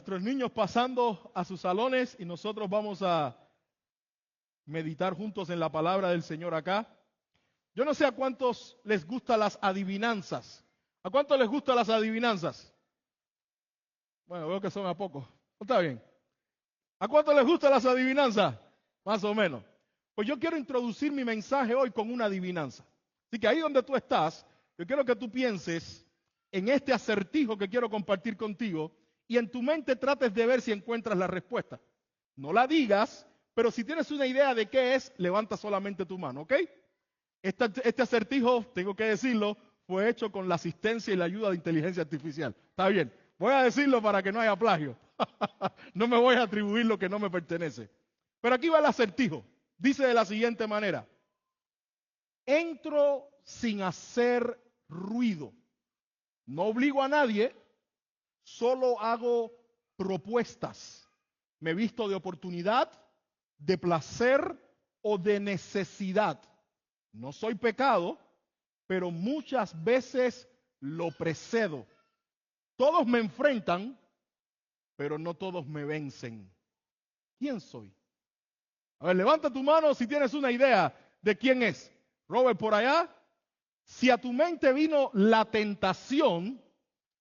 nuestros niños pasando a sus salones y nosotros vamos a meditar juntos en la palabra del Señor acá. Yo no sé a cuántos les gustan las adivinanzas. ¿A cuántos les gustan las adivinanzas? Bueno, veo que son a pocos. Está bien. ¿A cuántos les gustan las adivinanzas? Más o menos. Pues yo quiero introducir mi mensaje hoy con una adivinanza. Así que ahí donde tú estás, yo quiero que tú pienses en este acertijo que quiero compartir contigo y en tu mente trates de ver si encuentras la respuesta. No la digas, pero si tienes una idea de qué es, levanta solamente tu mano, ¿ok? Este acertijo, tengo que decirlo, fue hecho con la asistencia y la ayuda de inteligencia artificial. Está bien, voy a decirlo para que no haya plagio. No me voy a atribuir lo que no me pertenece. Pero aquí va el acertijo. Dice de la siguiente manera: entro sin hacer ruido. No obligo a nadie, solo hago propuestas. Me visto de oportunidad, de placer o de necesidad. No soy pecado, pero muchas veces lo precedo. Todos me enfrentan, pero no todos me vencen. ¿Quién soy? A ver, levanta tu mano si tienes una idea de quién es. Robert, por allá. Si a tu mente vino la tentación,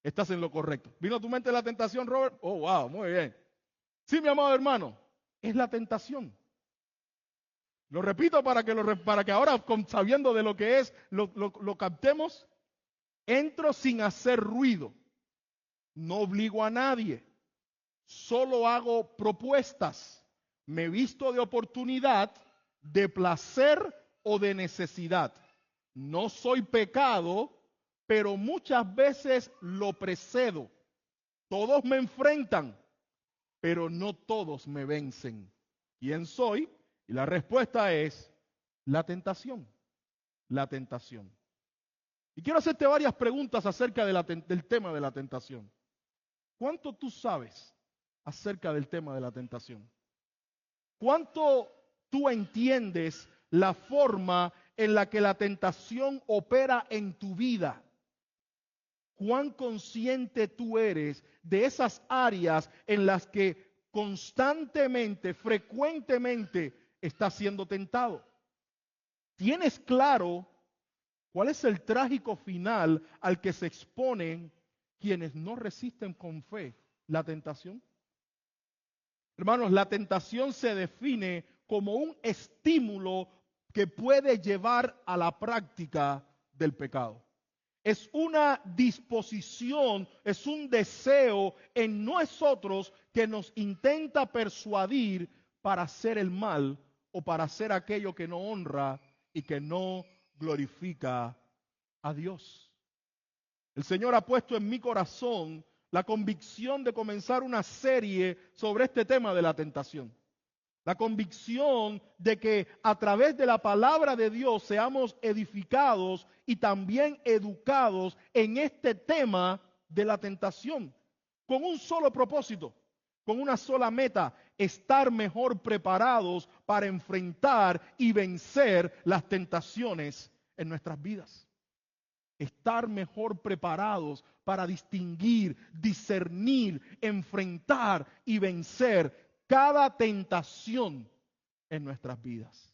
estás en lo correcto. ¿Vino a tu mente la tentación, Robert? Oh, wow, muy bien. Sí, mi amado hermano, es la tentación. Lo repito para que ahora, sabiendo de lo que es, lo captemos. Entro sin hacer ruido. No obligo a nadie. Solo hago propuestas. Me visto de oportunidad, de placer o de necesidad. No soy pecado, pero muchas veces lo precedo. Todos me enfrentan, pero no todos me vencen. ¿Quién soy? Y la respuesta es la tentación. La tentación. Y quiero hacerte varias preguntas acerca del tema de la tentación. ¿Cuánto tú sabes acerca del tema de la tentación? ¿Cuánto tú entiendes la forma en la que la tentación opera en tu vida? ¿Cuán consciente tú eres de esas áreas en las que constantemente, frecuentemente estás siendo tentado? ¿Tienes claro cuál es el trágico final al que se exponen quienes no resisten con fe la tentación? Hermanos, la tentación se define como un estímulo que puede llevar a la práctica del pecado. Es una disposición, es un deseo en nosotros que nos intenta persuadir para hacer el mal o para hacer aquello que no honra y que no glorifica a Dios. El Señor ha puesto en mi corazón la convicción de comenzar una serie sobre este tema de la tentación. La convicción de que a través de la palabra de Dios seamos edificados y también educados en este tema de la tentación, con un solo propósito, con una sola meta: estar mejor preparados para enfrentar y vencer las tentaciones en nuestras vidas. Estar mejor preparados para distinguir, discernir, enfrentar y vencer cada tentación en nuestras vidas.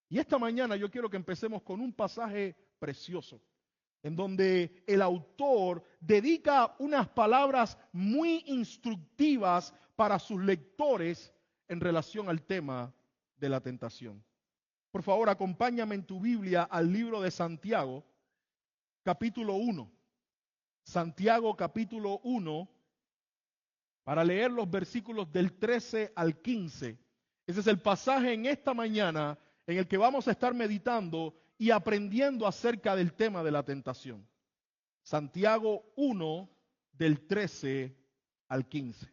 Y esta mañana yo quiero que empecemos con un pasaje precioso, en donde el autor dedica unas palabras muy instructivas para sus lectores en relación al tema de la tentación. Por favor, acompáñame en tu Biblia al libro de Santiago, capítulo 1. Santiago, capítulo 1, para leer los versículos del 13 al 15. Ese es el pasaje en esta mañana en el que vamos a estar meditando y aprendiendo acerca del tema de la tentación. Santiago 1, del 13 al 15.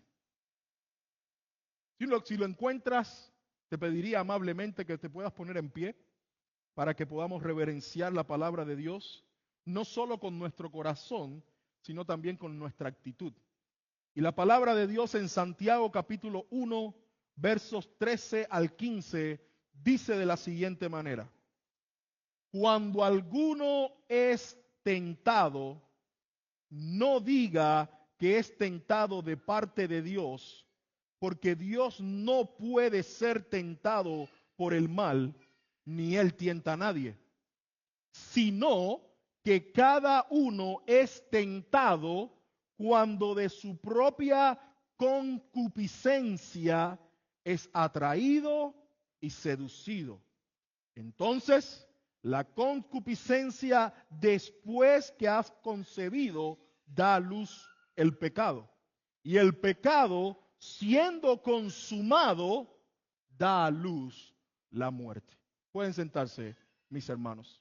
Si lo encuentras, te pediría amablemente que te puedas poner en pie para que podamos reverenciar la palabra de Dios, no solo con nuestro corazón, sino también con nuestra actitud. Y la palabra de Dios en Santiago capítulo 1, versos 13 al 15, dice de la siguiente manera: cuando alguno es tentado, no diga que es tentado de parte de Dios, porque Dios no puede ser tentado por el mal, ni él tienta a nadie, sino que cada uno es tentado cuando de su propia concupiscencia es atraído y seducido. Entonces, la concupiscencia, después que has concebido, da a luz el pecado. Y el pecado, siendo consumado, da a luz la muerte. Pueden sentarse, mis hermanos.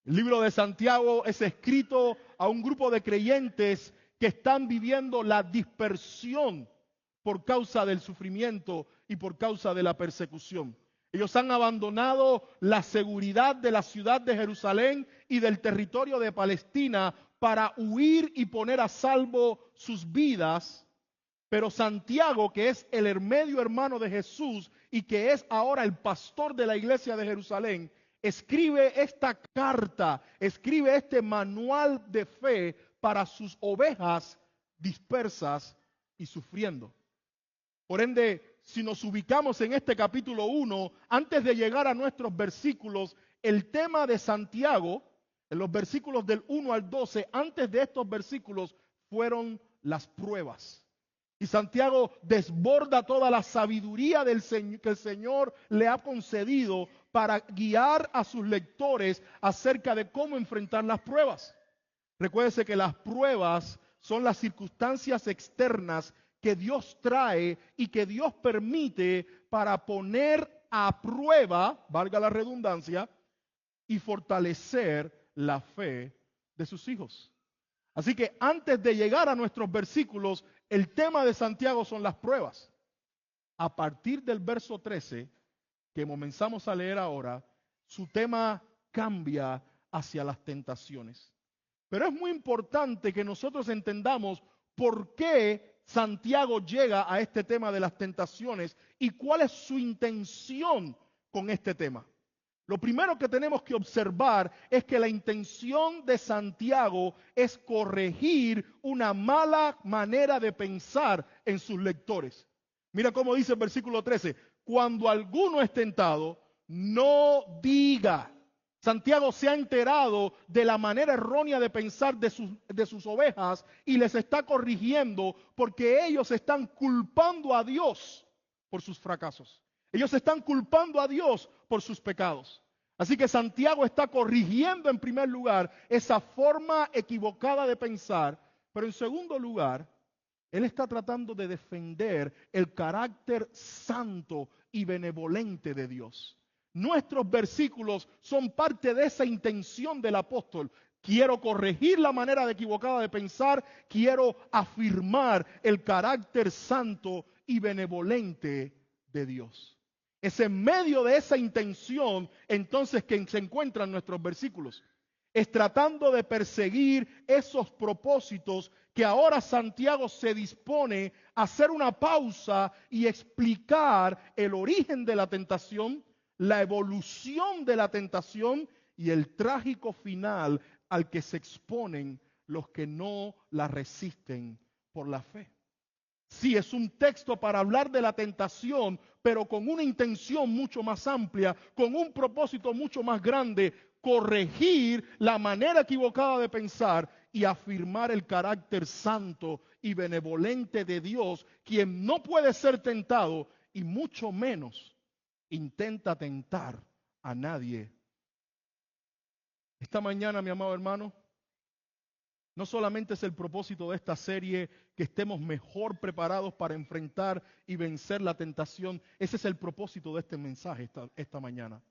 El libro de Santiago es escrito a un grupo de creyentes que están viviendo la dispersión por causa del sufrimiento y por causa de la persecución. Ellos han abandonado la seguridad de la ciudad de Jerusalén y del territorio de Palestina para huir y poner a salvo sus vidas. Pero Santiago, que es el medio hermano de Jesús y que es ahora el pastor de la iglesia de Jerusalén, escribe esta carta, escribe este manual de fe para sus ovejas dispersas y sufriendo. Por ende, si nos ubicamos en este capítulo 1, antes de llegar a nuestros versículos, el tema de Santiago, en los versículos del 1 al 12, antes de estos versículos, fueron las pruebas. Y Santiago desborda toda la sabiduría que el Señor le ha concedido para guiar a sus lectores acerca de cómo enfrentar las pruebas. Recuérdese que las pruebas son las circunstancias externas que Dios trae y que Dios permite para poner a prueba, valga la redundancia, y fortalecer la fe de sus hijos. Así que antes de llegar a nuestros versículos, el tema de Santiago son las pruebas. A partir del verso 13, que comenzamos a leer ahora, su tema cambia hacia las tentaciones. Pero es muy importante que nosotros entendamos por qué Santiago llega a este tema de las tentaciones y cuál es su intención con este tema. Lo primero que tenemos que observar es que la intención de Santiago es corregir una mala manera de pensar en sus lectores. Mira cómo dice el versículo 13, cuando alguno es tentado, no diga. Santiago se ha enterado de la manera errónea de pensar de sus ovejas y les está corrigiendo porque ellos están culpando a Dios por sus fracasos. Ellos están culpando a Dios por sus pecados. Así que Santiago está corrigiendo en primer lugar esa forma equivocada de pensar, pero en segundo lugar, él está tratando de defender el carácter santo y benevolente de Dios. Nuestros versículos son parte de esa intención del apóstol. Quiero corregir la manera equivocada de pensar, quiero afirmar el carácter santo y benevolente de Dios. Es en medio de esa intención entonces que se encuentran nuestros versículos. Es tratando de perseguir esos propósitos que ahora Santiago se dispone a hacer una pausa y explicar el origen de la tentación, la evolución de la tentación y el trágico final al que se exponen los que no la resisten por la fe. Sí, es un texto para hablar de la tentación, pero con una intención mucho más amplia, con un propósito mucho más grande, corregir la manera equivocada de pensar y afirmar el carácter santo y benevolente de Dios, quien no puede ser tentado y mucho menos intenta tentar a nadie. Esta mañana, mi amado hermano, no solamente es el propósito de esta serie que estemos mejor preparados para enfrentar y vencer la tentación. Ese es el propósito de este mensaje esta mañana.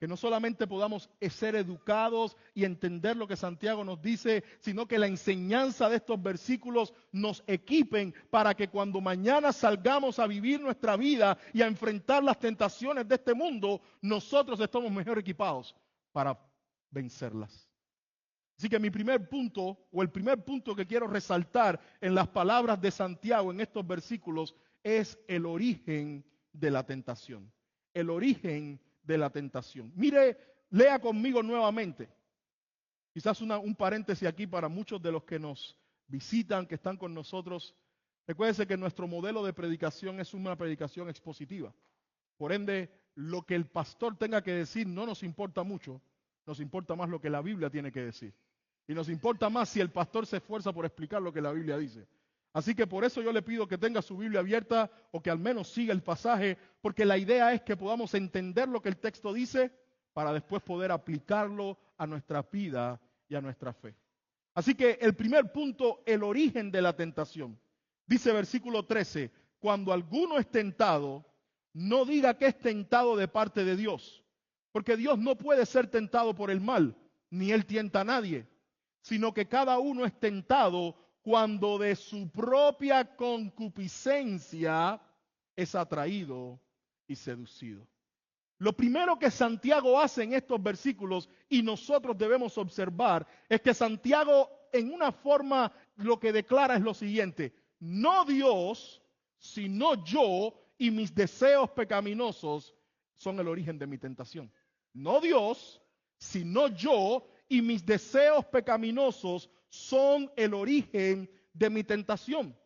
Que no solamente podamos ser educados y entender lo que Santiago nos dice, sino que la enseñanza de estos versículos nos equipen para que cuando mañana salgamos a vivir nuestra vida y a enfrentar las tentaciones de este mundo, nosotros estamos mejor equipados para vencerlas. Así que mi primer punto, o el primer punto que quiero resaltar en las palabras de Santiago en estos versículos, es el origen de la tentación. El origen de la tentación. Mire, lea conmigo nuevamente. Quizás un paréntesis aquí para muchos de los que nos visitan, que están con nosotros. Recuérdense que nuestro modelo de predicación es una predicación expositiva. Por ende, lo que el pastor tenga que decir no nos importa mucho, nos importa más lo que la Biblia tiene que decir. Y nos importa más si el pastor se esfuerza por explicar lo que la Biblia dice. Así que por eso yo le pido que tenga su Biblia abierta o que al menos siga el pasaje, porque la idea es que podamos entender lo que el texto dice para después poder aplicarlo a nuestra vida y a nuestra fe. Así que el primer punto, el origen de la tentación. Dice versículo 13, cuando alguno es tentado, no diga que es tentado de parte de Dios, porque Dios no puede ser tentado por el mal, ni Él tienta a nadie, sino que cada uno es tentado cuando de su propia concupiscencia es atraído y seducido. Lo primero que Santiago hace en estos versículos y nosotros debemos observar es que Santiago en una forma lo que declara es lo siguiente: no Dios, sino yo y mis deseos pecaminosos son el origen de mi tentación. No Dios, sino yo y mis deseos pecaminosos son el origen de mi tentación.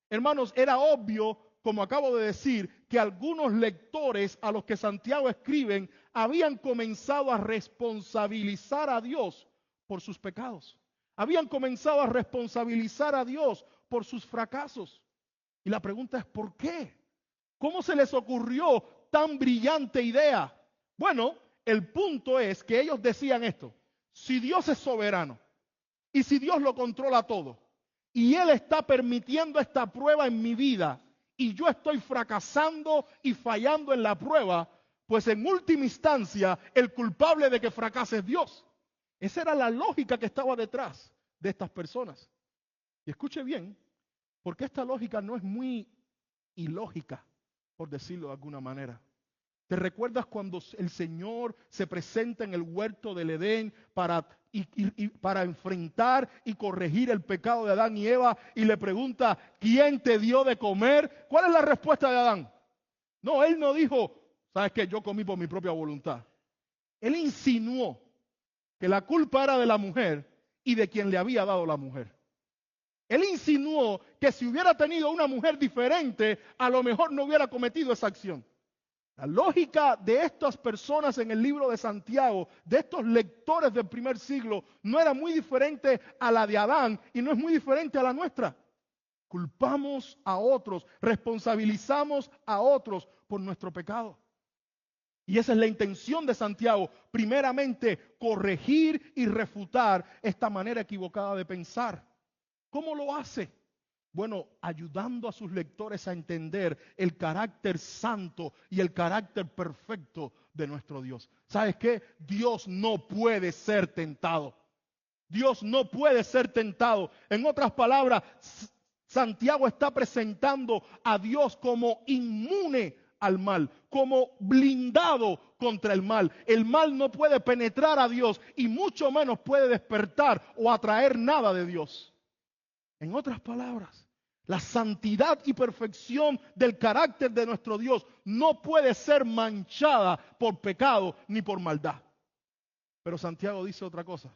Hermanos, era obvio, como acabo de decir, que algunos lectores a los que Santiago escriben habían comenzado a responsabilizar a Dios por sus pecados. Habían comenzado a responsabilizar a Dios por sus fracasos. Y la pregunta es, ¿por qué? ¿Cómo se les ocurrió tan brillante idea? Bueno, el punto es que ellos decían esto: si Dios es soberano y si Dios lo controla todo y Él está permitiendo esta prueba en mi vida y yo estoy fracasando y fallando en la prueba, pues en última instancia el culpable de que fracase es Dios. Esa era la lógica que estaba detrás de estas personas. Y escuche bien, porque esta lógica no es muy ilógica, por decirlo de alguna manera. ¿Te recuerdas cuando el Señor se presenta en el huerto del Edén para enfrentar y corregir el pecado de Adán y Eva y le pregunta, ¿quién te dio de comer? ¿Cuál es la respuesta de Adán? No, él no dijo, ¿sabes qué? Yo comí por mi propia voluntad. Él insinuó que la culpa era de la mujer y de quien le había dado la mujer. Él insinuó que si hubiera tenido una mujer diferente, a lo mejor no hubiera cometido esa acción. La lógica de estas personas en el libro de Santiago, de estos lectores del primer siglo, no era muy diferente a la de Adán y no es muy diferente a la nuestra. Culpamos a otros, responsabilizamos a otros por nuestro pecado. Y esa es la intención de Santiago, primeramente corregir y refutar esta manera equivocada de pensar. ¿Cómo lo hace? Bueno, ayudando a sus lectores a entender el carácter santo y el carácter perfecto de nuestro Dios. ¿Sabes qué? Dios no puede ser tentado. Dios no puede ser tentado. En otras palabras, Santiago está presentando a Dios como inmune al mal, como blindado contra el mal. El mal no puede penetrar a Dios y mucho menos puede despertar o atraer nada de Dios. En otras palabras, la santidad y perfección del carácter de nuestro Dios no puede ser manchada por pecado ni por maldad. Pero Santiago dice otra cosa.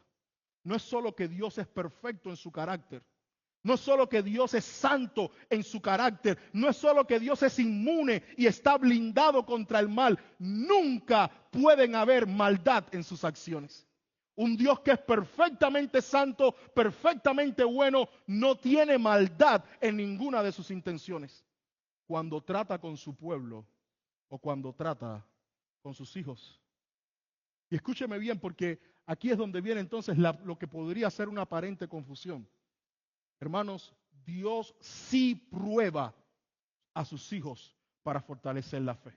No es solo que Dios es perfecto en su carácter. No es solo que Dios es santo en su carácter. No es solo que Dios es inmune y está blindado contra el mal. Nunca pueden haber maldad en sus acciones. Un Dios que es perfectamente santo, perfectamente bueno, no tiene maldad en ninguna de sus intenciones. Cuando trata con su pueblo o cuando trata con sus hijos. Y escúcheme bien, porque aquí es donde viene entonces lo que podría ser una aparente confusión. Hermanos, Dios sí prueba a sus hijos para fortalecer la fe,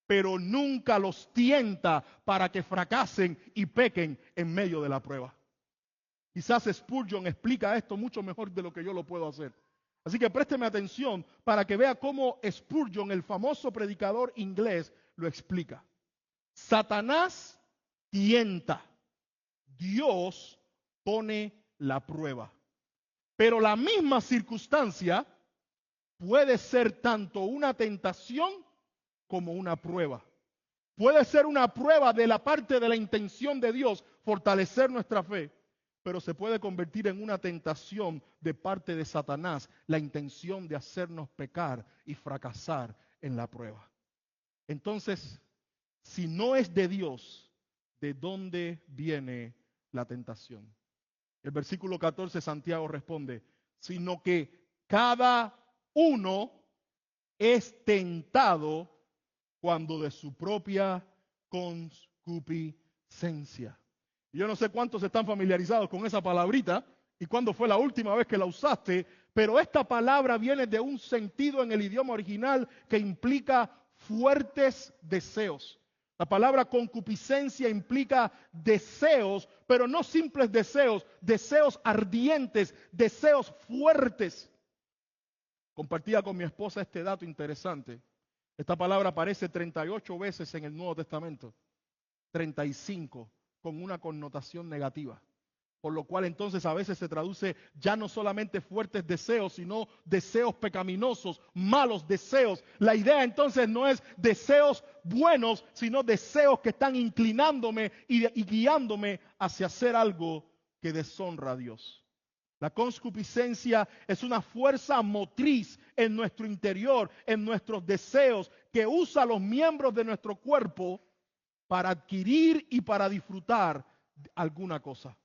pero nunca los tienta para que fracasen y pequen en medio de la prueba. Quizás Spurgeon explica esto mucho mejor de lo que yo lo puedo hacer. Así que présteme atención para que vea cómo Spurgeon, el famoso predicador inglés, lo explica. Satanás tienta, Dios pone la prueba. Pero la misma circunstancia puede ser tanto una tentación como una prueba. Puede ser una prueba de la parte de la intención de Dios, fortalecer nuestra fe. pero se puede convertir en una tentación de parte de Satanás, la intención de hacernos pecar y fracasar en la prueba. Entonces, si no es de Dios, ¿de dónde viene la tentación? El versículo 14, Santiago responde, sino que cada uno es tentado cuando de su propia concupiscencia. Yo no sé cuántos están familiarizados con esa palabrita y cuándo fue la última vez que la usaste, pero esta palabra viene de un sentido en el idioma original que implica fuertes deseos. La palabra concupiscencia implica deseos, pero no simples deseos, deseos ardientes, deseos fuertes. Compartía con mi esposa este dato interesante. Esta palabra aparece 38 veces en el Nuevo Testamento, 35 con una connotación negativa. Por lo cual entonces a veces se traduce ya no solamente fuertes deseos, sino deseos pecaminosos, malos deseos. La idea entonces no es deseos buenos, sino deseos que están inclinándome y guiándome hacia hacer algo que deshonra a Dios. La concupiscencia es una fuerza motriz en nuestro interior, en nuestros deseos, que usa los miembros de nuestro cuerpo para adquirir y para disfrutar alguna cosa.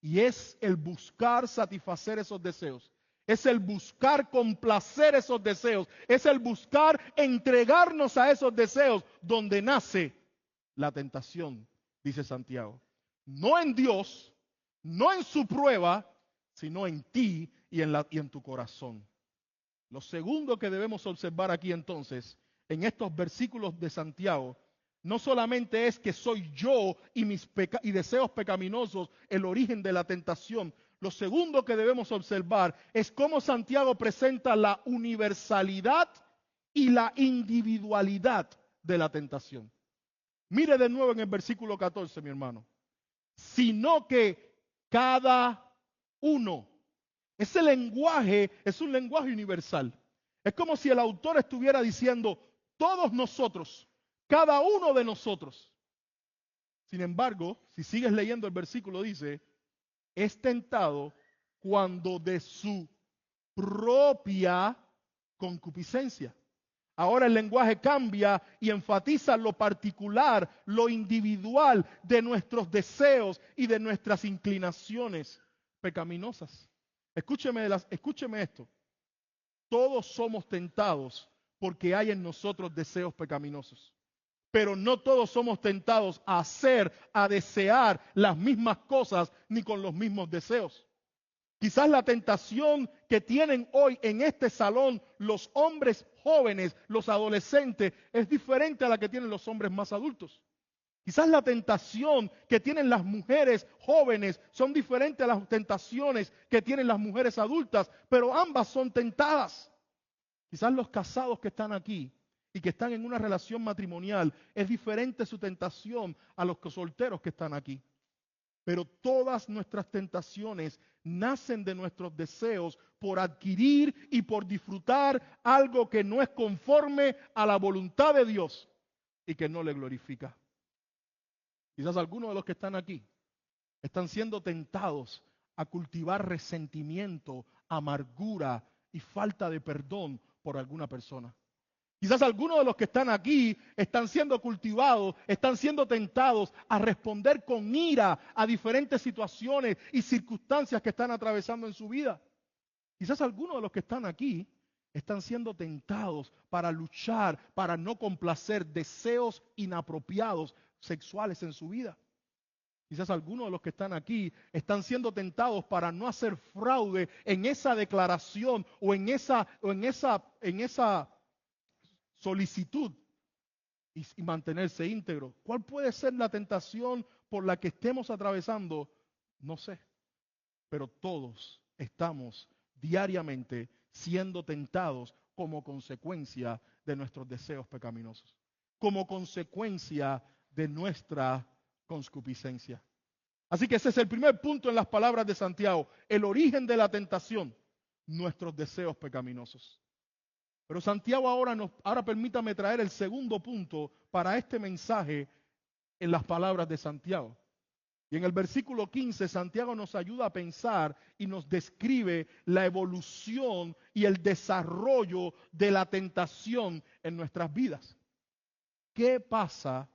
Y es el buscar satisfacer esos deseos. Es el buscar complacer esos deseos. Es el buscar entregarnos a esos deseos donde nace la tentación, dice Santiago. No en Dios, no en su prueba, sino en ti y en tu corazón. Lo segundo que debemos observar aquí entonces, en estos versículos de Santiago, no solamente es que soy yo y mis deseos pecaminosos el origen de la tentación. Lo segundo que debemos observar es cómo Santiago presenta la universalidad y la individualidad de la tentación. Mire de nuevo en el versículo 14, mi hermano. Sino que cada uno. Ese lenguaje es un lenguaje universal. Es como si el autor estuviera diciendo, todos nosotros, cada uno de nosotros. Sin embargo, si sigues leyendo el versículo, dice, es tentado cuando de su propia concupiscencia. Ahora el lenguaje cambia y enfatiza lo particular, lo individual de nuestros deseos y de nuestras inclinaciones pecaminosas. Escúcheme esto. Todos somos tentados porque hay en nosotros deseos pecaminosos. Pero no todos somos tentados a hacer, a desear las mismas cosas ni con los mismos deseos. Quizás la tentación que tienen hoy en este salón los hombres jóvenes, los adolescentes, es diferente a la que tienen los hombres más adultos. Quizás la tentación que tienen las mujeres jóvenes son diferentes a las tentaciones que tienen las mujeres adultas, pero ambas son tentadas. Quizás los casados que están aquí y que están en una relación matrimonial, es diferente su tentación a los solteros que están aquí. Pero todas nuestras tentaciones nacen de nuestros deseos por adquirir y por disfrutar algo que no es conforme a la voluntad de Dios y que no le glorifica. Quizás algunos de los que están aquí están siendo tentados a cultivar resentimiento, amargura y falta de perdón por alguna persona. Quizás algunos de los que están aquí están siendo cultivados, están siendo tentados a responder con ira a diferentes situaciones y circunstancias que están atravesando en su vida. Quizás algunos de los que están aquí están siendo tentados para luchar, para no complacer deseos inapropiados sexuales en su vida. Quizás algunos de los que están aquí están siendo tentados para no hacer fraude en esa declaración o en esa solicitud y mantenerse íntegro. ¿Cuál puede ser la tentación por la que estemos atravesando? No sé, pero todos estamos diariamente siendo tentados como consecuencia de nuestros deseos pecaminosos, como consecuencia de nuestra concupiscencia. Así que ese es el primer punto en las palabras de Santiago, el origen de la tentación, nuestros deseos pecaminosos. Pero Santiago ahora permítame traer el segundo punto para este mensaje en las palabras de Santiago. Y en el versículo 15, Santiago nos ayuda a pensar y nos describe la evolución y el desarrollo de la tentación en nuestras vidas. ¿Qué pasa?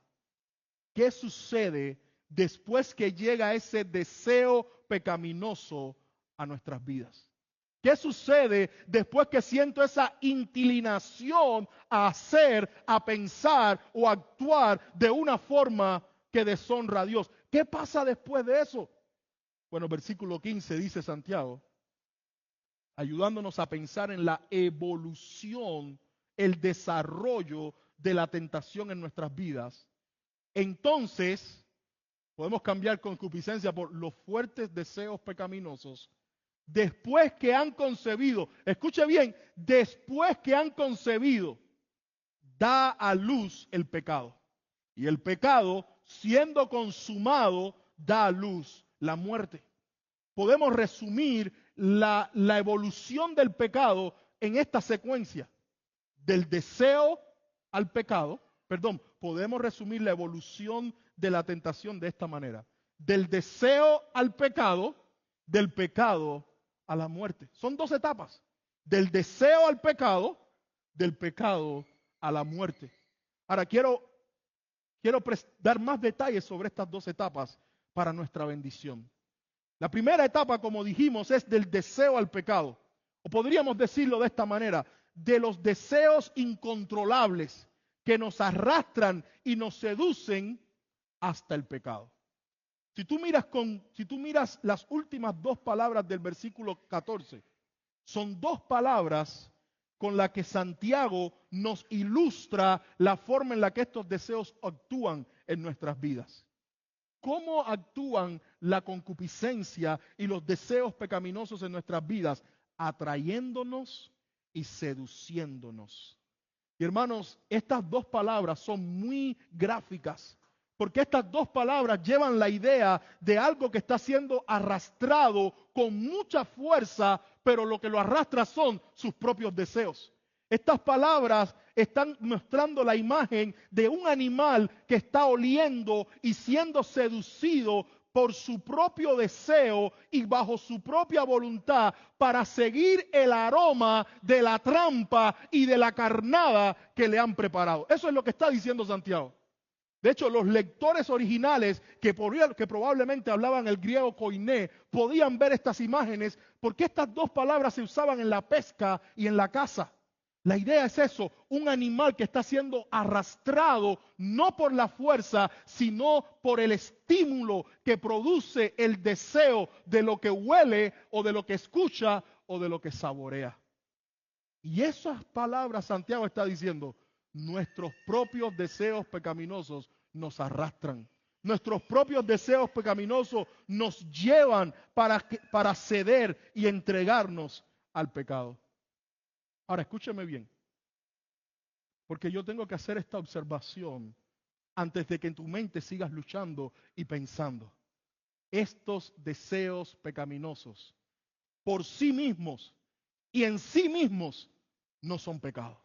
¿Qué sucede después que llega ese deseo pecaminoso a nuestras vidas? ¿Qué sucede después que siento esa inclinación a hacer, a pensar o a actuar de una forma que deshonra a Dios? ¿Qué pasa después de eso? Bueno, versículo 15 dice Santiago, ayudándonos a pensar en la evolución, el desarrollo de la tentación en nuestras vidas. Entonces, podemos cambiar concupiscencia por los fuertes deseos pecaminosos. Después que han concebido, escuche bien, después que han concebido, da a luz el pecado. Y el pecado, siendo consumado, da a luz la muerte. Podemos resumir la evolución del pecado en esta secuencia. Del deseo al pecado, podemos resumir la evolución de la tentación de esta manera. Del deseo al pecado, del pecado a la muerte. Son dos etapas. Del deseo al pecado, del pecado a la muerte. Ahora quiero dar más detalles sobre estas dos etapas para nuestra bendición. La primera etapa, como dijimos, es del deseo al pecado. O podríamos decirlo de esta manera, de los deseos incontrolables que nos arrastran y nos seducen hasta el pecado. Si tú miras las últimas dos palabras del versículo 14, son dos palabras con las que Santiago nos ilustra la forma en la que estos deseos actúan en nuestras vidas. ¿Cómo actúan la concupiscencia y los deseos pecaminosos en nuestras vidas? Atrayéndonos y seduciéndonos. Y hermanos, estas dos palabras son muy gráficas, porque estas dos palabras llevan la idea de algo que está siendo arrastrado con mucha fuerza, pero lo que lo arrastra son sus propios deseos. Estas palabras están mostrando la imagen de un animal que está oliendo y siendo seducido por su propio deseo y bajo su propia voluntad para seguir el aroma de la trampa y de la carnada que le han preparado. Eso es lo que está diciendo Santiago. De hecho, los lectores originales que probablemente hablaban el griego koiné podían ver estas imágenes porque estas dos palabras se usaban en la pesca y en la caza. La idea es eso, un animal que está siendo arrastrado no por la fuerza, sino por el estímulo que produce el deseo de lo que huele o de lo que escucha o de lo que saborea. Y esas palabras Santiago está diciendo, nuestros propios deseos pecaminosos nos arrastran. Nuestros propios deseos pecaminosos nos llevan para ceder y entregarnos al pecado. Ahora, escúcheme bien, porque yo tengo que hacer esta observación antes de que en tu mente sigas luchando y pensando. Estos deseos pecaminosos, por sí mismos y en sí mismos, no son pecado.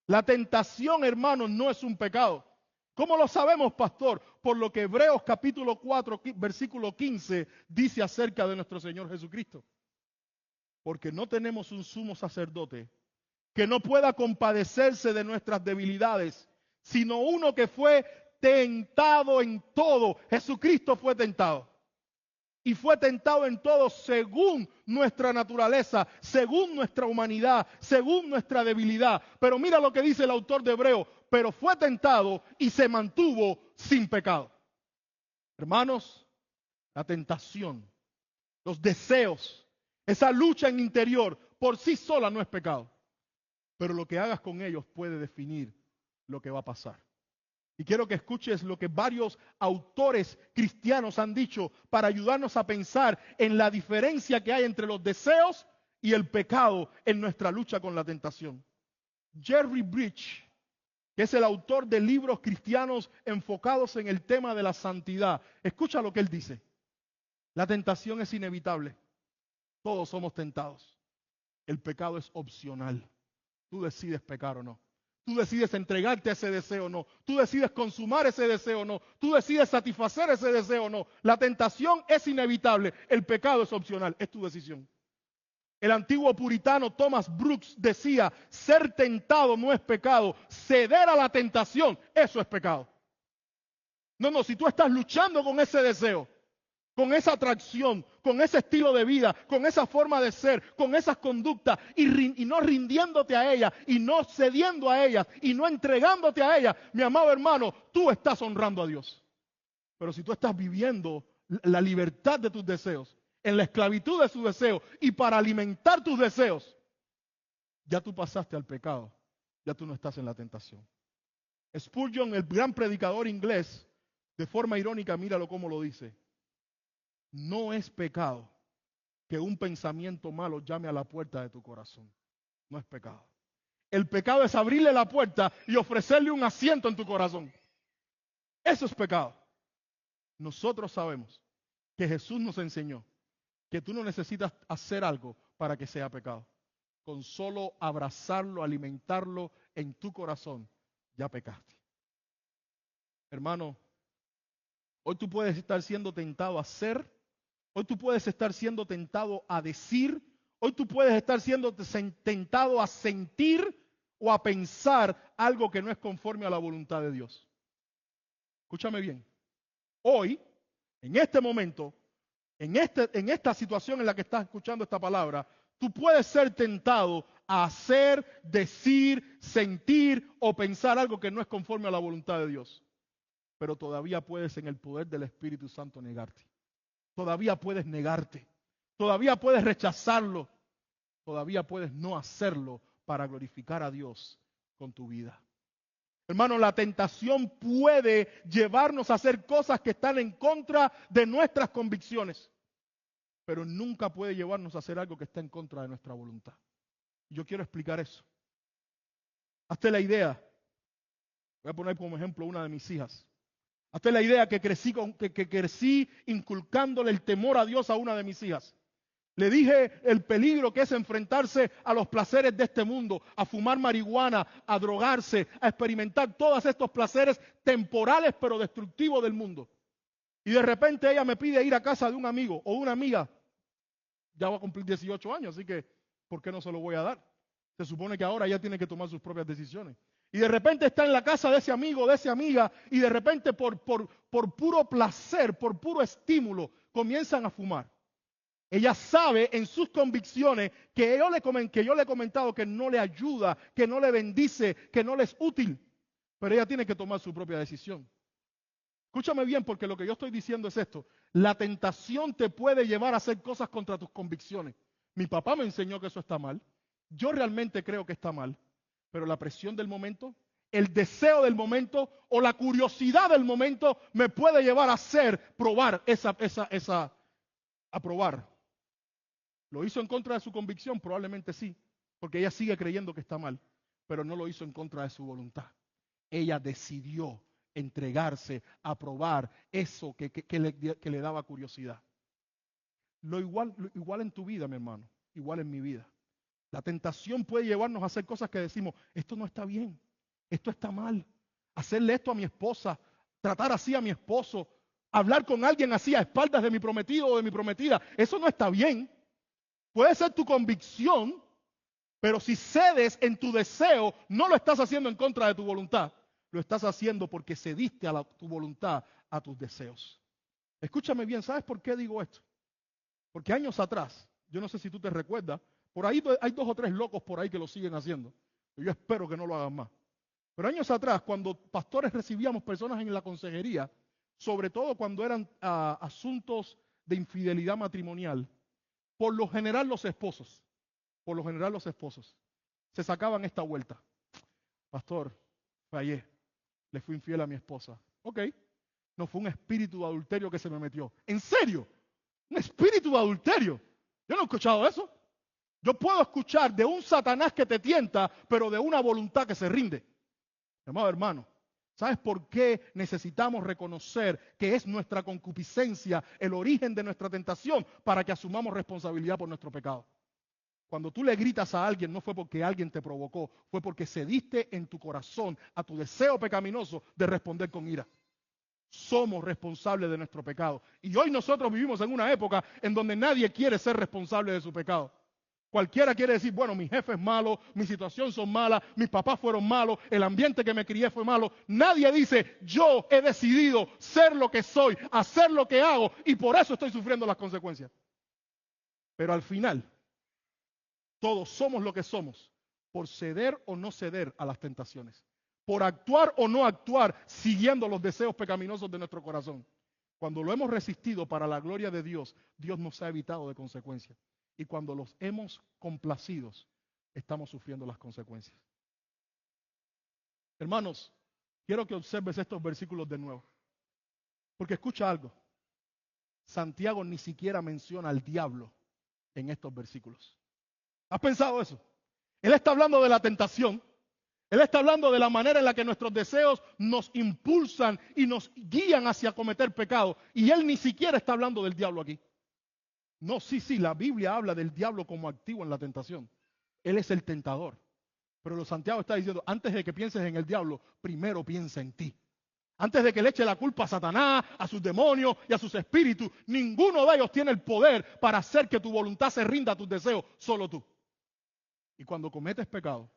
La tentación, hermanos, no es un pecado. ¿Cómo lo sabemos, pastor? Por lo que Hebreos capítulo 4, versículo 15 dice acerca de nuestro Señor Jesucristo. Porque no tenemos un sumo sacerdote que no pueda compadecerse de nuestras debilidades, sino uno que fue tentado en todo. Jesucristo fue tentado. Y fue tentado en todo según nuestra naturaleza, según nuestra humanidad, según nuestra debilidad. Pero mira lo que dice el autor de Hebreos, pero fue tentado y se mantuvo sin pecado. Hermanos, la tentación, los deseos, esa lucha en interior, por sí sola no es pecado. Pero lo que hagas con ellos puede definir lo que va a pasar. Y quiero que escuches lo que varios autores cristianos han dicho para ayudarnos a pensar en la diferencia que hay entre los deseos y el pecado en nuestra lucha con la tentación. Jerry Bridge, que es el autor de libros cristianos enfocados en el tema de la santidad, escucha lo que él dice. La tentación es inevitable. Todos somos tentados. El pecado es opcional. Tú decides pecar o no. Tú decides entregarte a ese deseo o no. Tú decides consumar ese deseo o no. Tú decides satisfacer ese deseo o no. La tentación es inevitable. El pecado es opcional. Es tu decisión. El antiguo puritano Thomas Brooks decía, ser tentado no es pecado. Ceder a la tentación, eso es pecado. No, si tú estás luchando con ese deseo, con esa atracción, con ese estilo de vida, con esa forma de ser, con esas conductas y no rindiéndote a ellas y no cediendo a ellas y no entregándote a ellas, mi amado hermano, tú estás honrando a Dios. Pero si tú estás viviendo la libertad de tus deseos, en la esclavitud de tus deseos y para alimentar tus deseos, ya tú pasaste al pecado, ya tú no estás en la tentación. Spurgeon, el gran predicador inglés, de forma irónica, míralo cómo lo dice. No es pecado que un pensamiento malo llame a la puerta de tu corazón. No es pecado. El pecado es abrirle la puerta y ofrecerle un asiento en tu corazón. Eso es pecado. Nosotros sabemos que Jesús nos enseñó que tú no necesitas hacer algo para que sea pecado. Con solo abrazarlo, alimentarlo en tu corazón, ya pecaste. Hermano, hoy tú puedes estar siendo tentado a hacer. Hoy tú puedes estar siendo tentado a decir, hoy tú puedes estar siendo tentado a sentir o a pensar algo que no es conforme a la voluntad de Dios. Escúchame bien. Hoy, en este momento, en esta situación en la que estás escuchando esta palabra, tú puedes ser tentado a hacer, decir, sentir o pensar algo que no es conforme a la voluntad de Dios. Pero todavía puedes en el poder del Espíritu Santo negarte. Todavía puedes negarte, todavía puedes rechazarlo, todavía puedes no hacerlo para glorificar a Dios con tu vida. Hermano, la tentación puede llevarnos a hacer cosas que están en contra de nuestras convicciones, pero nunca puede llevarnos a hacer algo que está en contra de nuestra voluntad. Yo quiero explicar eso. Hazte la idea, voy a poner como ejemplo una de mis hijas. Hazte la idea que crecí inculcándole el temor a Dios a una de mis hijas. Le dije el peligro que es enfrentarse a los placeres de este mundo, a fumar marihuana, a drogarse, a experimentar todos estos placeres temporales pero destructivos del mundo. Y de repente ella me pide ir a casa de un amigo o una amiga. Ya va a cumplir 18 años, así que ¿por qué no se lo voy a dar? Se supone que ahora ella tiene que tomar sus propias decisiones. Y de repente está en la casa de ese amigo, de esa amiga, y de repente por puro placer, por puro estímulo, comienzan a fumar. Ella sabe en sus convicciones que yo le he comentado que no le ayuda, que no le bendice, que no le es útil. Pero ella tiene que tomar su propia decisión. Escúchame bien, porque lo que yo estoy diciendo es esto. La tentación te puede llevar a hacer cosas contra tus convicciones. Mi papá me enseñó que eso está mal. Yo realmente creo que está mal. Pero la presión del momento, el deseo del momento o la curiosidad del momento me puede llevar a probar a probar. ¿Lo hizo en contra de su convicción? Probablemente sí, porque ella sigue creyendo que está mal, pero no lo hizo en contra de su voluntad. Ella decidió entregarse a probar eso que le daba curiosidad. Lo igual en tu vida, mi hermano, igual en mi vida. La tentación puede llevarnos a hacer cosas que decimos, esto no está bien, esto está mal. Hacerle esto a mi esposa, tratar así a mi esposo, hablar con alguien así a espaldas de mi prometido o de mi prometida, eso no está bien. Puede ser tu convicción, pero si cedes en tu deseo, no lo estás haciendo en contra de tu voluntad. Lo estás haciendo porque cediste a tu voluntad, a tus deseos. Escúchame bien, ¿sabes por qué digo esto? Porque años atrás, yo no sé si tú te recuerdas, por ahí hay 2 o 3 locos por ahí que lo siguen haciendo. Yo espero que no lo hagan más. Pero años atrás, cuando pastores recibíamos personas en la consejería, sobre todo cuando eran asuntos de infidelidad matrimonial, por lo general los esposos, se sacaban esta vuelta. Pastor, fallé, le fui infiel a mi esposa. Ok, no fue un espíritu de adulterio que se me metió. ¿En serio? ¿Un espíritu de adulterio? Yo no he escuchado eso. Yo puedo escuchar de un Satanás que te tienta, pero de una voluntad que se rinde. Hermano, ¿sabes por qué necesitamos reconocer que es nuestra concupiscencia el origen de nuestra tentación para que asumamos responsabilidad por nuestro pecado? Cuando tú le gritas a alguien, no fue porque alguien te provocó, fue porque cediste en tu corazón a tu deseo pecaminoso de responder con ira. Somos responsables de nuestro pecado. Y hoy nosotros vivimos en una época en donde nadie quiere ser responsable de su pecado. Cualquiera quiere decir, bueno, mi jefe es malo, mi situación son malas, mis papás fueron malos, el ambiente que me crié fue malo. Nadie dice, yo he decidido ser lo que soy, hacer lo que hago y por eso estoy sufriendo las consecuencias. Pero al final, todos somos lo que somos por ceder o no ceder a las tentaciones, por actuar o no actuar siguiendo los deseos pecaminosos de nuestro corazón. Cuando lo hemos resistido para la gloria de Dios, Dios nos ha evitado de consecuencias. Y cuando los hemos complacidos, estamos sufriendo las consecuencias. Hermanos, quiero que observes estos versículos de nuevo. Porque escucha algo. Santiago ni siquiera menciona al diablo en estos versículos. ¿Has pensado eso? Él está hablando de la tentación. Él está hablando de la manera en la que nuestros deseos nos impulsan y nos guían hacia cometer pecado. Y él ni siquiera está hablando del diablo aquí. No, sí, la Biblia habla del diablo como activo en la tentación. Él es el tentador. Pero Santiago está diciendo, antes de que pienses en el diablo, primero piensa en ti. Antes de que le eche la culpa a Satanás, a sus demonios y a sus espíritus, ninguno de ellos tiene el poder para hacer que tu voluntad se rinda a tus deseos, solo tú. Y cuando cometes pecado,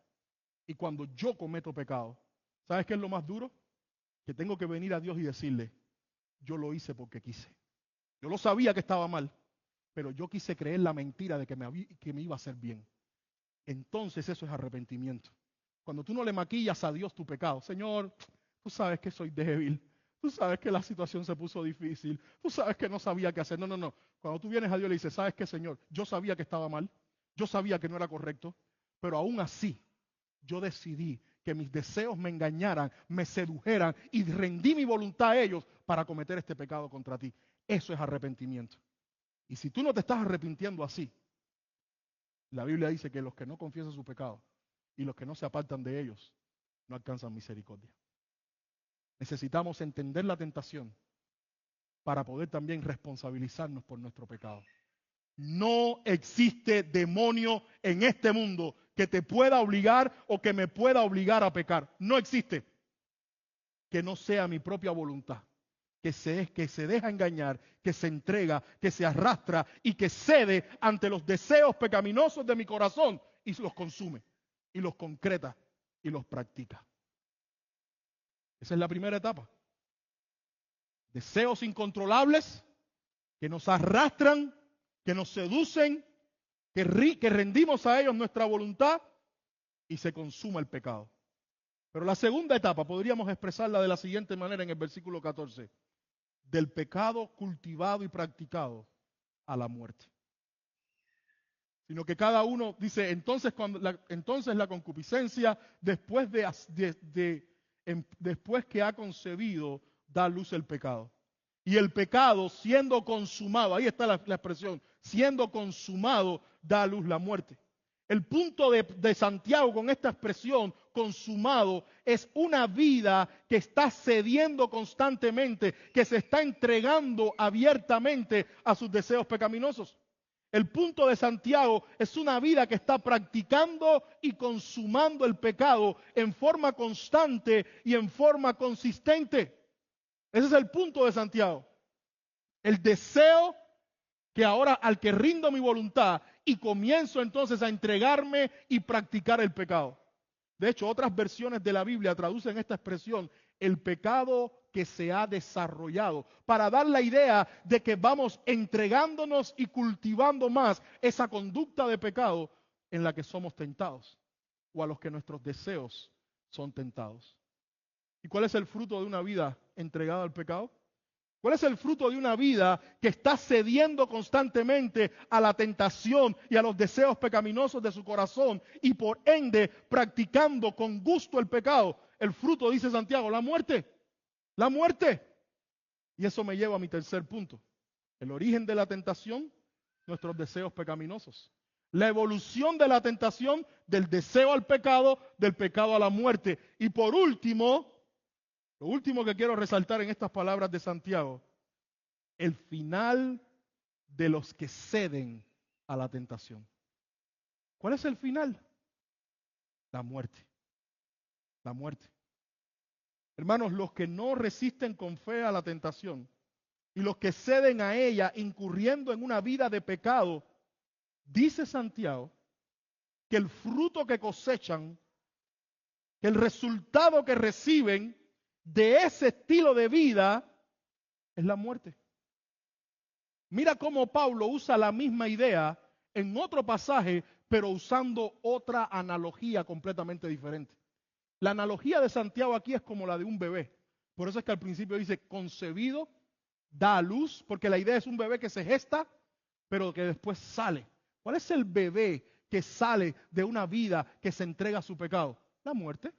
y cuando yo cometo pecado, ¿sabes qué es lo más duro? Que tengo que venir a Dios y decirle, yo lo hice porque quise. Yo lo sabía que estaba mal, pero yo quise creer la mentira de que me iba a hacer bien. Entonces eso es arrepentimiento. Cuando tú no le maquillas a Dios tu pecado, Señor, tú sabes que soy débil, tú sabes que la situación se puso difícil, tú sabes que no sabía qué hacer. No. Cuando tú vienes a Dios y le dices, ¿sabes qué, Señor? Yo sabía que estaba mal, yo sabía que no era correcto, pero aún así yo decidí que mis deseos me engañaran, me sedujeran y rendí mi voluntad a ellos para cometer este pecado contra ti. Eso es arrepentimiento. Y si tú no te estás arrepintiendo así, la Biblia dice que los que no confiesan su pecado y los que no se apartan de ellos no alcanzan misericordia. Necesitamos entender la tentación para poder también responsabilizarnos por nuestro pecado. No existe demonio en este mundo que te pueda obligar o que me pueda obligar a pecar. No existe. Que no sea mi propia voluntad. Que se deja engañar, que se entrega, que se arrastra y que cede ante los deseos pecaminosos de mi corazón y los consume, y los concreta y los practica. Esa es la primera etapa. Deseos incontrolables que nos arrastran, que nos seducen, que rendimos a ellos nuestra voluntad y se consuma el pecado. Pero la segunda etapa podríamos expresarla de la siguiente manera en el versículo 14. Del pecado cultivado y practicado a la muerte. Sino que cada uno dice, entonces la concupiscencia, después que ha concebido, da luz el pecado. Y el pecado, siendo consumado, ahí está la expresión, siendo consumado, da a luz la muerte. El punto de Santiago con esta expresión, consumado, es una vida que está cediendo constantemente, que se está entregando abiertamente a sus deseos pecaminosos. El punto de Santiago es una vida que está practicando y consumando el pecado en forma constante y en forma consistente. Ese es el punto de Santiago. El deseo que ahora al que rindo mi voluntad y comienzo entonces a entregarme y practicar el pecado. De hecho, otras versiones de la Biblia traducen esta expresión, el pecado que se ha desarrollado, para dar la idea de que vamos entregándonos y cultivando más esa conducta de pecado en la que somos tentados o a los que nuestros deseos son tentados. ¿Y cuál es el fruto de una vida entregada al pecado? ¿Cuál es el fruto de una vida que está cediendo constantemente a la tentación y a los deseos pecaminosos de su corazón y por ende practicando con gusto el pecado? El fruto, dice Santiago, la muerte. La muerte. Y eso me lleva a mi tercer punto. El origen de la tentación, nuestros deseos pecaminosos. La evolución de la tentación, del deseo al pecado, del pecado a la muerte. Y por último, lo último que quiero resaltar en estas palabras de Santiago, el final de los que ceden a la tentación. ¿Cuál es el final? La muerte. La muerte. Hermanos, los que no resisten con fe a la tentación y los que ceden a ella incurriendo en una vida de pecado, dice Santiago, que el fruto que cosechan, que el resultado que reciben de ese estilo de vida es la muerte. Mira cómo Pablo usa la misma idea en otro pasaje, pero usando otra analogía completamente diferente. La analogía de Santiago aquí es como la de un bebé. Por eso es que al principio dice concebido, da a luz, porque la idea es un bebé que se gesta, pero que después sale. ¿Cuál es el bebé que sale de una vida que se entrega a su pecado? La muerte.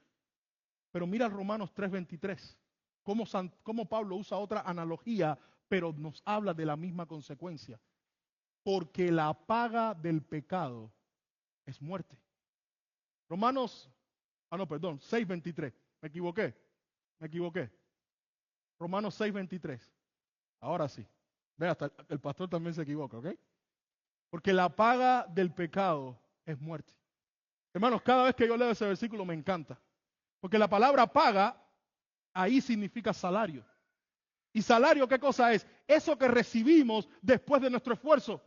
Pero mira Romanos 3:23, cómo Pablo usa otra analogía, pero nos habla de la misma consecuencia. Porque la paga del pecado es muerte. Romanos, 6:23. Me equivoqué. Romanos 6:23. Ahora sí. Ve, hasta el pastor también se equivoca, ¿ok? Porque la paga del pecado es muerte. Hermanos, cada vez que yo leo ese versículo me encanta. Porque la palabra paga ahí significa salario. ¿Y salario qué cosa es? Eso que recibimos después de nuestro esfuerzo.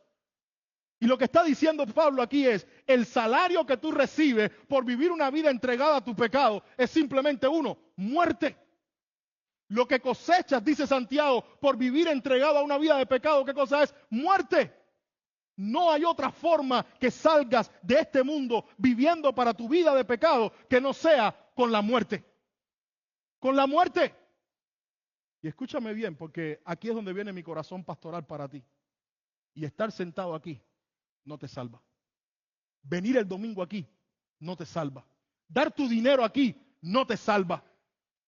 Y lo que está diciendo Pablo aquí es, el salario que tú recibes por vivir una vida entregada a tu pecado es simplemente uno, muerte. Lo que cosechas, dice Santiago, por vivir entregado a una vida de pecado, ¿qué cosa es? Muerte. No hay otra forma que salgas de este mundo viviendo para tu vida de pecado que no sea con la muerte. Con la muerte. Y escúchame bien, porque aquí es donde viene mi corazón pastoral para ti. Y estar sentado aquí no te salva. Venir el domingo aquí no te salva. Dar tu dinero aquí no te salva.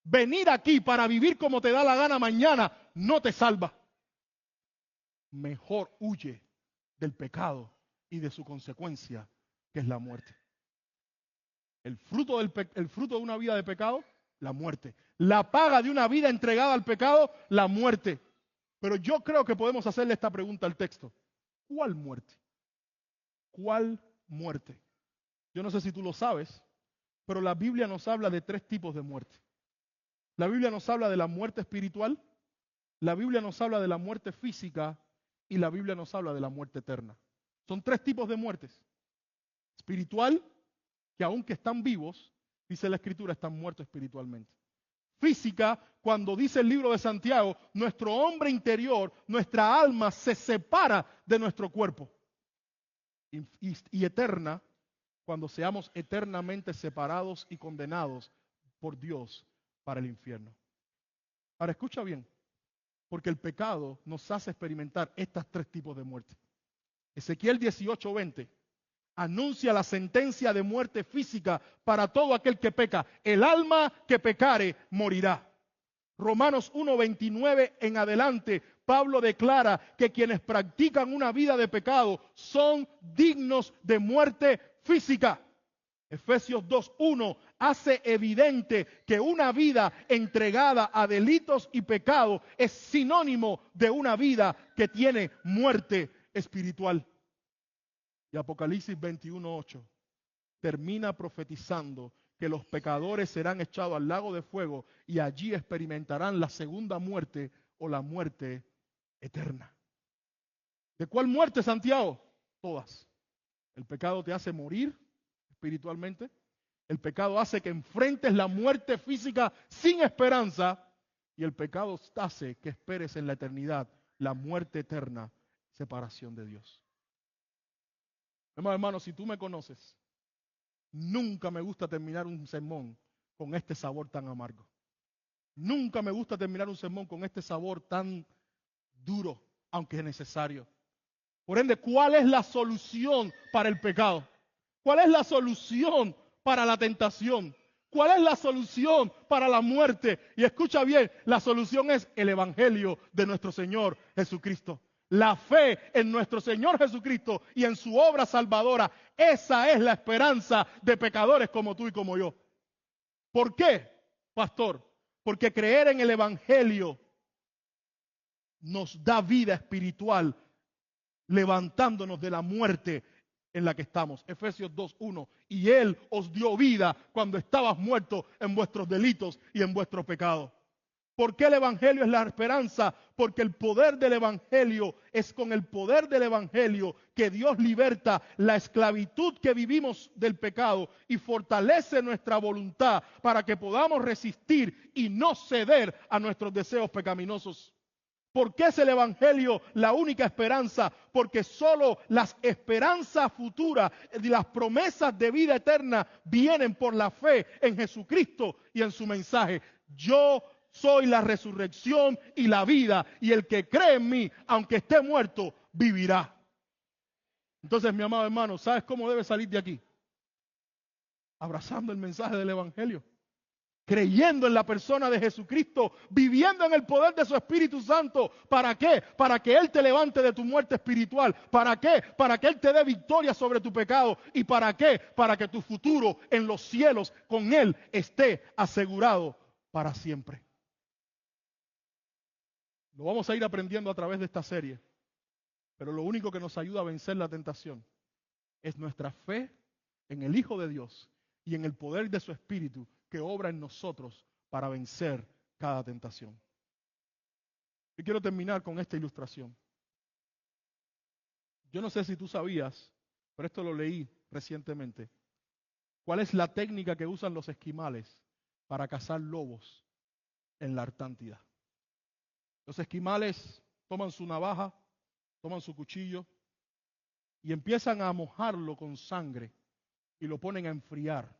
Venir aquí para vivir como te da la gana mañana no te salva. Mejor huye del pecado y de su consecuencia, que es la muerte. El fruto de una vida de pecado, la muerte. La paga de una vida entregada al pecado, la muerte. Pero yo creo que podemos hacerle esta pregunta al texto. ¿Cuál muerte? ¿Cuál muerte? Yo no sé si tú lo sabes, pero la Biblia nos habla de 3 tipos de muerte. La Biblia nos habla de la muerte espiritual, la Biblia nos habla de la muerte física y la Biblia nos habla de la muerte eterna. Son 3 tipos de muertes. Espiritual, que aunque están vivos, dice la Escritura, están muertos espiritualmente. Física, cuando dice el libro de Santiago, nuestro hombre interior, nuestra alma se separa de nuestro cuerpo. Y eterna, cuando seamos eternamente separados y condenados por Dios para el infierno. Ahora escucha bien, porque el pecado nos hace experimentar estos 3 tipos de muerte. Ezequiel 18:20 anuncia la sentencia de muerte física para todo aquel que peca. El alma que pecare morirá. Romanos 1:29 en adelante, Pablo declara que quienes practican una vida de pecado son dignos de muerte física. Efesios 2:1 hace evidente que una vida entregada a delitos y pecados es sinónimo de una vida que tiene muerte espiritual. Y Apocalipsis 21:8 termina profetizando que los pecadores serán echados al lago de fuego y allí experimentarán la segunda muerte o la muerte eterna. ¿De cuál muerte, Santiago? Todas. El pecado te hace morir espiritualmente. El pecado hace que enfrentes la muerte física sin esperanza. Y el pecado hace que esperes en la eternidad la muerte eterna, separación de Dios. Hermano, si tú me conoces, nunca me gusta terminar un sermón con este sabor tan amargo. Nunca me gusta terminar un sermón con este sabor tan duro, aunque es necesario. Por ende, ¿cuál es la solución para el pecado? ¿Cuál es la solución para la tentación? ¿Cuál es la solución para la muerte? Y escucha bien, la solución es el Evangelio de nuestro Señor Jesucristo. La fe en nuestro Señor Jesucristo y en su obra salvadora. Esa es la esperanza de pecadores como tú y como yo. ¿Por qué, pastor? Porque creer en el Evangelio nos da vida espiritual, levantándonos de la muerte en la que estamos. Efesios 2:1. Y Él os dio vida cuando estabas muertos en vuestros delitos y en vuestros pecados. ¿Por qué el Evangelio es la esperanza? Porque el poder del Evangelio es con el poder del Evangelio que Dios liberta la esclavitud que vivimos del pecado y fortalece nuestra voluntad para que podamos resistir y no ceder a nuestros deseos pecaminosos. ¿Por qué es el Evangelio la única esperanza? Porque solo las esperanzas futuras y las promesas de vida eterna vienen por la fe en Jesucristo y en su mensaje. Yo soy la resurrección y la vida, y el que cree en mí, aunque esté muerto, vivirá. Entonces, mi amado hermano, ¿sabes cómo debes salir de aquí? Abrazando el mensaje del Evangelio, creyendo en la persona de Jesucristo, viviendo en el poder de su Espíritu Santo. ¿Para qué? Para que Él te levante de tu muerte espiritual. ¿Para qué? Para que Él te dé victoria sobre tu pecado. ¿Y para qué? Para que tu futuro en los cielos con Él esté asegurado para siempre. Lo vamos a ir aprendiendo a través de esta serie, pero lo único que nos ayuda a vencer la tentación es nuestra fe en el Hijo de Dios y en el poder de su Espíritu que obra en nosotros para vencer cada tentación. Y quiero terminar con esta ilustración. Yo no sé si tú sabías, pero esto lo leí recientemente. ¿Cuál es la técnica que usan los esquimales para cazar lobos en la Antártida? Los esquimales toman su navaja, toman su cuchillo y empiezan a mojarlo con sangre y lo ponen a enfriar.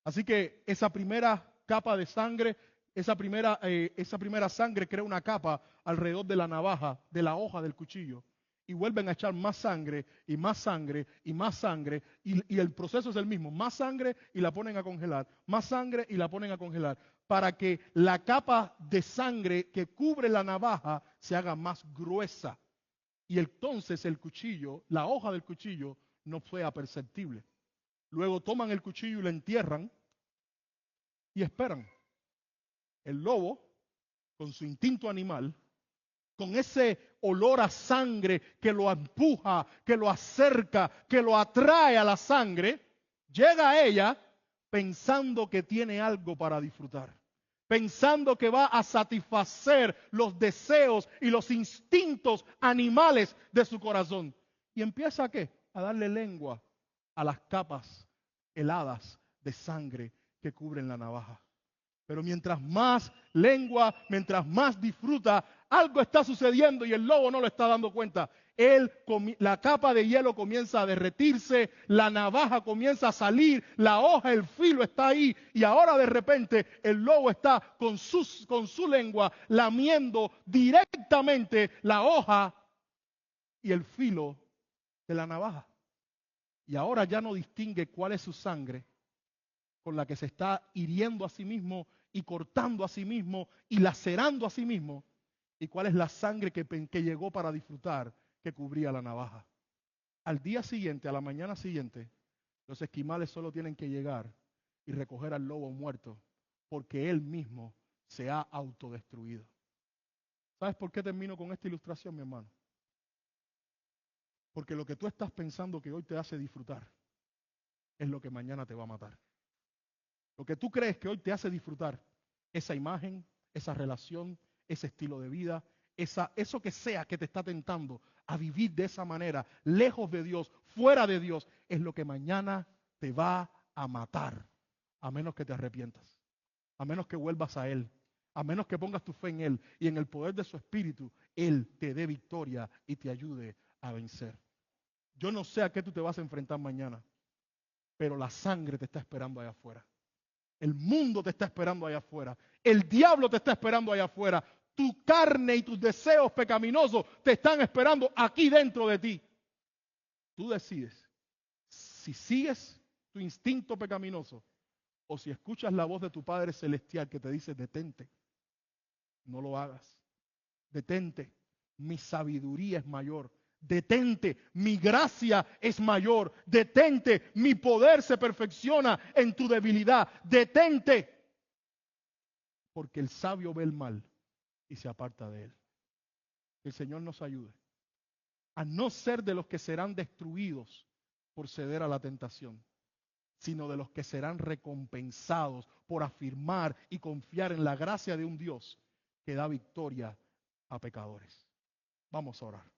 Así que esa primera capa de sangre, esa primera sangre crea una capa alrededor de la navaja, de la hoja del cuchillo. Y vuelven a echar más sangre y más sangre y más sangre. Y el proceso es el mismo. Más sangre y la ponen a congelar. Más sangre y la ponen a congelar. Para que la capa de sangre que cubre la navaja se haga más gruesa. Y entonces el cuchillo, la hoja del cuchillo, no sea perceptible. Luego toman el cuchillo y lo entierran y esperan. El lobo, con su instinto animal, con ese olor a sangre que lo empuja, que lo acerca, que lo atrae a la sangre, llega a ella pensando que tiene algo para disfrutar, pensando que va a satisfacer los deseos y los instintos animales de su corazón. ¿Y empieza a qué? A darle lengua a las capas heladas de sangre que cubren la navaja. Pero mientras más lengua, mientras más disfruta, algo está sucediendo y el lobo no lo está dando cuenta. La capa de hielo comienza a derretirse, la navaja comienza a salir, la hoja, el filo está ahí y ahora de repente el lobo está con su lengua lamiendo directamente la hoja y el filo de la navaja. Y ahora ya no distingue cuál es su sangre con la que se está hiriendo a sí mismo y cortando a sí mismo y lacerando a sí mismo, y cuál es la sangre que llegó para disfrutar que cubría la navaja. Al día siguiente, a la mañana siguiente, los esquimales solo tienen que llegar y recoger al lobo muerto, porque él mismo se ha autodestruido. ¿Sabes por qué termino con esta ilustración, mi hermano? Porque lo que tú estás pensando que hoy te hace disfrutar es lo que mañana te va a matar. Lo que tú crees que hoy te hace disfrutar, esa imagen, esa relación, ese estilo de vida, eso que sea que te está tentando a vivir de esa manera, lejos de Dios, fuera de Dios, es lo que mañana te va a matar, a menos que te arrepientas, a menos que vuelvas a Él, a menos que pongas tu fe en Él y en el poder de su Espíritu, Él te dé victoria y te ayude a vencer. Yo no sé a qué tú te vas a enfrentar mañana, pero la sangre te está esperando allá afuera. El mundo te está esperando allá afuera. El diablo te está esperando allá afuera. Tu carne y tus deseos pecaminosos te están esperando aquí dentro de ti. Tú decides si sigues tu instinto pecaminoso o si escuchas la voz de tu Padre Celestial que te dice detente. No lo hagas. Detente. Mi sabiduría es mayor. Detente, mi gracia es mayor. Detente, mi poder se perfecciona en tu debilidad. Detente. Porque el sabio ve el mal y se aparta de él. Que el Señor nos ayude a no ser de los que serán destruidos por ceder a la tentación, sino de los que serán recompensados por afirmar y confiar en la gracia de un Dios que da victoria a pecadores. Vamos a orar.